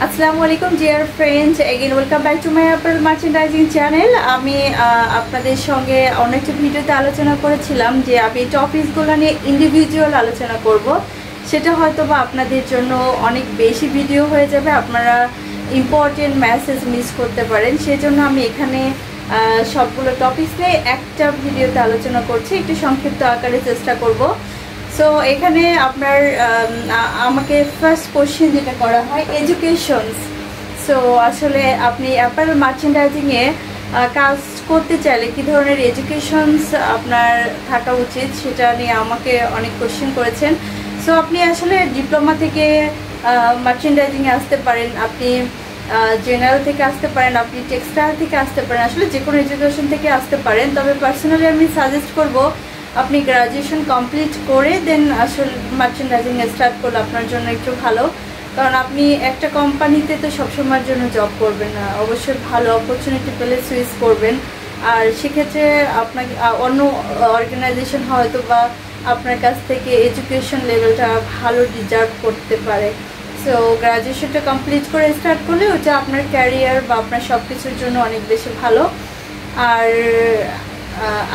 আসসালামু আলাইকুম dear friends, again welcome back to my Apple merchandising channel. আমি আপনাদের সঙ্গে অনেকটা ভিডিওতে আলোচনা করেছিলাম যে আমি টপিকসগুলো নিয়ে ইন্ডিভিজুয়াল আলোচনা করব। সেটা হয়তো বা আপনাদের জন্য অনেক বেশি ভিডিও হয়ে যাবে, আপনারা ইম্পর্টেন্ট মেসেজ মিস করতে পারেন। সেজন্য আমি এখানে সবগুলো টপিকস নিয়ে একটা ভিডিওতে আলোচনা করছি, একটু সংক্ষিপ্ত আকারে চেষ্টা করব। সো এখানে আপনার আমাকে ফার্স্ট কোশ্চেন যেটা করা হয় এডুকেশনস। সো আসলে আপনি অ্যাপারেল মার্চেন্ডাইজিংয়ে কাজ করতে চাইলে কী ধরনের এডুকেশনস আপনার থাকা উচিত সেটা নিয়ে আমাকে অনেক কোশ্চেন করেছেন। সো আপনি আসলে ডিপ্লোমা থেকে মার্চেন্ডাইজিংয়ে আসতে পারেন, আপনি জেনারেল থেকে আসতে পারেন, আপনি টেক্সটাইল থেকে আসতে পারেন, আসলে যে কোনো এডুকেশন থেকে আসতে পারেন। তবে পার্সোনালি আমি সাজেস্ট করব আপনি গ্রাজুয়েশন কমপ্লিট করে দেন আসলে মার্চেন্ডাইজিং স্টার্ট করলে আপনার জন্য একটু ভালো। কারণ আপনি একটা কোম্পানিতে তো সবসময়ের জন্য জব করবেন না, অবশ্যই ভালো অপরচুনিটি পেলে সুইচ করবেন। আর সেক্ষেত্রে আপনাকে অন্য অর্গানাইজেশন হয়তো বা আপনার কাছ থেকে এডুকেশন লেভেলটা ভালো ডিজার্ভ করতে পারে। সো গ্রাজুয়েশনটা কমপ্লিট করে স্টার্ট করলে ওটা আপনার ক্যারিয়ার বা আপনার সব কিছুর জন্য অনেক বেশি ভালো। আর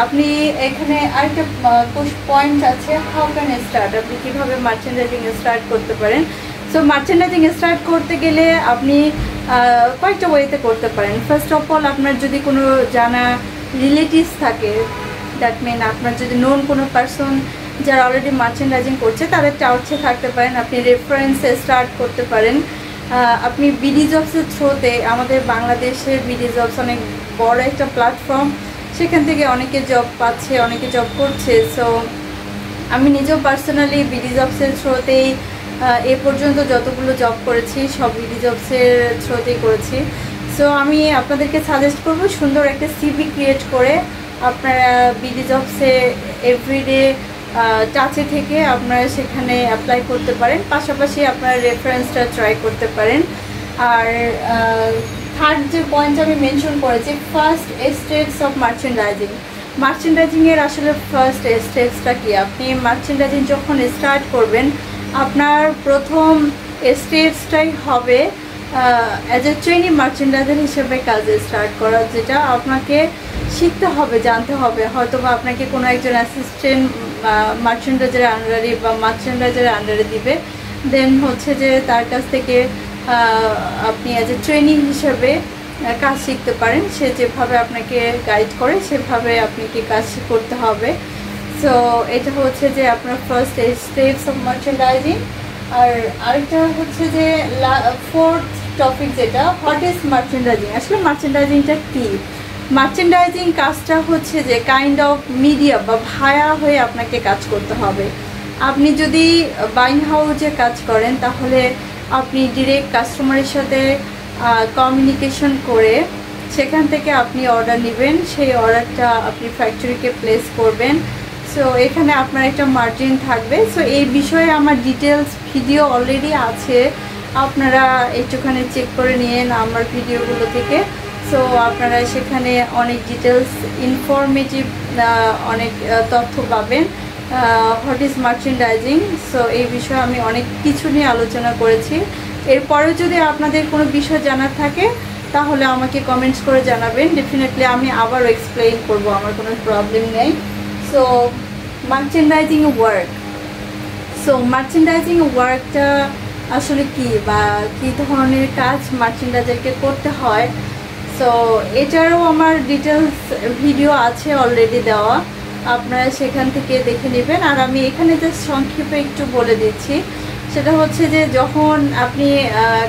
আপনি এখানে আরেকটা পয়েন্ট আছে, হাউ ক্যান স্টার্ট, আপনি কীভাবে মার্চেন্ডাইজিং স্টার্ট করতে পারেন। সো মার্চেন্ডাইজিং স্টার্ট করতে গেলে আপনি কয়েকটা ওয়েতে করতে পারেন। ফার্স্ট অফ অল, আপনার যদি কোনো জানা রিলেটিভস থাকে, দ্যাট মিন আপনার যদি নোন কোনো পার্সন যারা অলরেডি মার্চেন্ডাইজিং করছে তাদের টাউচে থাকতে পারেন, আপনি রেফারেন্সে স্টার্ট করতে পারেন। আপনি বিডি জবসের থ্রুতে, আমাদের বাংলাদেশের বিডি জবস অনেক বড় একটা প্ল্যাটফর্ম, সেখান থেকে অনেকে জব পাচ্ছে, অনেকে জব করছে। সো আমি নিজেও পার্সোনালি বিডি জবসের থ্রুতেই এ পর্যন্ত যতগুলো জব করেছি সব বিডি জবসের থ্রুতেই করেছি। সো আমি আপনাদেরকে সাজেস্ট করব সুন্দর একটা সিভি ক্রিয়েট করে আপনারা বিডি জবসে এভরিডে টাচে থেকে আপনারা সেখানে অ্যাপ্লাই করতে পারেন, পাশাপাশি আপনারা রেফারেন্সটা ট্রাই করতে পারেন। আর থার্ড যে পয়েন্ট আমি মেনশন করেছি, ফার্স্ট স্টেপস অফ মার্চেন্ডাইজিং। মার্চেন্ডাইজিংয়ের আসলে ফার্স্ট স্টেপসটা কি, আপনি মার্চেন্ডাইজিং যখন স্টার্ট করবেন আপনার প্রথম স্টেপসটাই হবে অ্যাজ এ ট্রেনি মার্চেন্ডাইজার হিসেবে কাজে স্টার্ট করা, যেটা আপনাকে শিখতে হবে, জানতে হবে। হয়তো বা আপনাকে কোনো একজন অ্যাসিস্ট্যান্ট মার্চেন্ডাইজারের আন্ডারে বা মার্চেন্ডাইজারের আন্ডারে দিবে, দেন হচ্ছে যে তার কাছ থেকে আপনি অ্যাজ এ ট্রেনিং হিসেবে কাজ শিখতে পারেন। সে যেভাবে আপনাকে গাইড করে সেভাবে আপনাকে কাজ করতে হবে। সো এটা হচ্ছে যে আপনার ফার্স্ট স্টেপস অফ মার্চেন্ডাইজিং। আর আরেকটা হচ্ছে যে ফোর্থ টপিক, যেটা হোয়াট ইজ মার্চেন্ডাইজিং। আসলে মার্চেন্ডাইজিংটা কী? মার্চেন্ডাইজিং কাজটা হচ্ছে যে কাইন্ড অফ মিডিয়া বা ভায়া হয়ে আপনাকে কাজ করতে হবে। আপনি যদি বাইং হাউসে কাজ করেন তাহলে আপনি ডিরেক্ট কাস্টমারের সাথে কমিউনিকেশন করে সেখান থেকে আপনি অর্ডার নেবেন, সেই অর্ডারটা আপনি ফ্যাক্টরিকে প্লেস করবেন। সো এখানে আপনার একটা মার্জিন থাকবে। সো এই বিষয়ে আমার ডিটেলস ভিডিও অলরেডি আছে, আপনারা একটুখানি চেক করে নিন আমার ভিডিওগুলো থেকে। সো আপনারা সেখানে অনেক ডিটেলস ইনফরমেটিভ অনেক তথ্য পাবেন হোয়াট ইজ মার্চেন্ডাইজিং। সো এই বিষয়ে আমি অনেক কিছু নিয়ে আলোচনা করেছি। এরপরেও যদি আপনাদের কোনো বিষয় জানার থাকে তাহলে আমাকে কমেন্টস করে জানাবেন, ডেফিনেটলি আমি আবারও এক্সপ্লেইন করব, আমার কোনো প্রবলেম নেই। So merchandising work, so merchandising ওয়ার্কটা আসলে কি বা কী ধরনের কাজ মার্চেন্ডাইজারকে করতে হয়, সো এটারও আমার ডিটেলস ভিডিও আছে অলরেডি দেওয়া, আপনারা সেখান থেকে দেখে নেবেন। আর আমি এখানে জাস্ট সংক্ষেপে একটু বলে দিচ্ছি, সেটা হচ্ছে যে যখন আপনি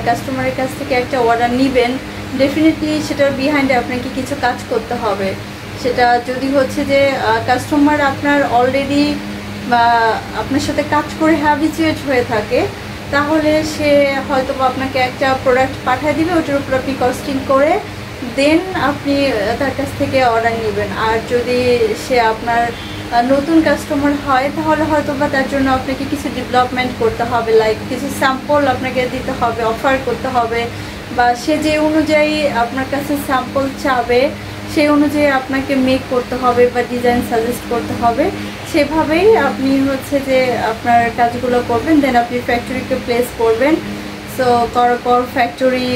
কাস্টমারের কাছ থেকে একটা অর্ডার নেবেন, ডেফিনেটলি সেটার বিহাইন্ডে আপনাকে কিছু কাজ করতে হবে। সেটা যদি হচ্ছে যে কাস্টমার আপনার অলরেডি বা আপনার সাথে কাজ করে হ্যাবিচুয়েট হয়ে থাকে, তাহলে সে হয়তো আপনাকে একটা প্রোডাক্ট পাঠিয়ে দিবে, ওটার উপর আপনি কস্টিং করে দেন আপনি তার কাছ থেকে অর্ডার নেবেন। আর যদি সে আপনার নতুন কাস্টমার হয় তাহলে হয়তো বা তার জন্য আপনাকে কিছু ডেভেলপমেন্ট করতে হবে, লাইক কিছু স্যাম্পল আপনাকে দিতে হবে, অফার করতে হবে, বা সে যে অনুযায়ী আপনার কাছে স্যাম্পল চাবে সেই অনুযায়ী আপনাকে মেক করতে হবে বা ডিজাইন সাজেস্ট করতে হবে। সেভাবেই আপনি হচ্ছে যে আপনার কাজগুলো করবেন, দেন আপনি ফ্যাক্টরিকে প্লেস করবেন। সো সো করার পর ফ্যাক্টরি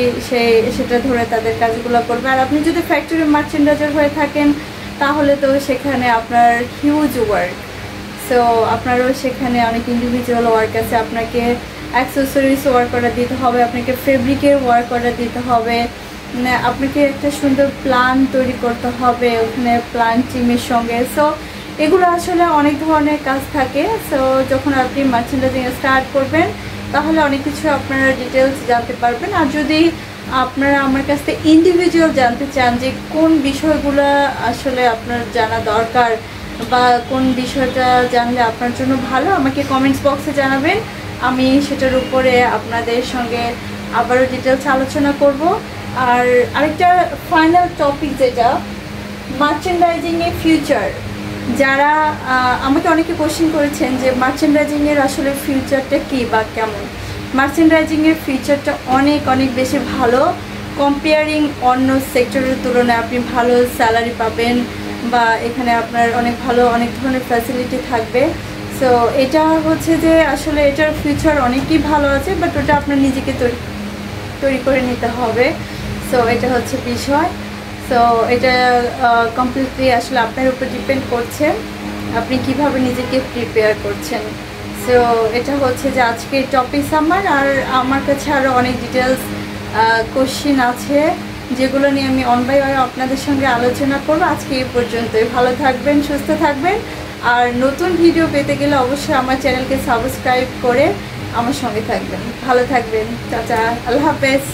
সেটা ধরে তাদের কাজগুলো করবে। আর আপনি যদি ফ্যাক্টরি মার্চেন্ডাইজার হয়ে থাকেন তাহলে তো সেখানে আপনার হিউজ ওয়ার্ক। সো আপনারও সেখানে অনেক ইন্ডিভিজুয়াল ওয়ার্ক আছে, আপনাকে অ্যাক্সেসরিজ ওয়ার্ক অর্ডার দিতে হবে, আপনাকে ফেব্রিকের ওয়ার্ক অর্ডার দিতে হবে, আপনাকে একটা সুন্দর প্ল্যান তৈরি করতে হবে ওখানে প্ল্যান টিমের সঙ্গে। সো এগুলো আসলে অনেক ধরনের কাজ থাকে। সো যখন আপনি মার্চেন্ডাইজিং স্টার্ট করবেন তাহলে অনেক কিছু আপনারা ডিটেলস জানতে পারবেন। আর যদি আপনারা আমার কাছ থেকে ইন্ডিভিজুয়াল জানতে চান যে কোন বিষয়গুলো আসলে আপনার জানা দরকার বা কোন বিষয়টা জানলে আপনার জন্য ভালো, আমাকে কমেন্টস বক্সে জানাবেন, আমি সেটার উপরে আপনাদের সঙ্গে আবারও ডিটেলস আলোচনা করব। আর আরেকটা ফাইনাল টপিক যেটা মার্চেন্ডাইজিংয়ের ফিউচার, যারা আমাকে অনেকে কোশ্চেন করেছেন যে মার্চেন্ডাইজিংয়ের আসলে ফিউচারটা কী বা কেমন। মার্চেন্ডাইজিংয়ের ফিউচারটা অনেক অনেক বেশি ভালো, কম্পেয়ারিং অন্য সেক্টরের তুলনায় আপনি ভালো স্যালারি পাবেন বা এখানে আপনার অনেক ভালো অনেক ধরনের ফ্যাসিলিটি থাকবে। সো এটা হচ্ছে যে আসলে এটার ফিউচার অনেকই ভালো আছে, বাট ওটা আপনার নিজেকে তৈরি করে নিতে হবে। সো এটা হচ্ছে বিষয়। সো এটা কমপ্লিটলি আসলে আপনার উপর ডিপেন্ড করছে আপনি কিভাবে নিজেকে প্রিপেয়ার করছেন। সো এটা হচ্ছে যে আজকের টপিক আমার। আর আমার কাছে আরও অনেক ডিটেলস কোশ্চিন আছে যেগুলো নিয়ে আমি অন বাই ওয়ান আপনাদের সঙ্গে আলোচনা করবো। আজকে এই পর্যন্তই। ভালো থাকবেন, সুস্থ থাকবেন। আর নতুন ভিডিও পেতে গেলে অবশ্যই আমার চ্যানেলকে সাবস্ক্রাইব করে আমার সঙ্গে থাকবেন। ভালো থাকবেন, চাচা, আল্লাহ হাফেজ।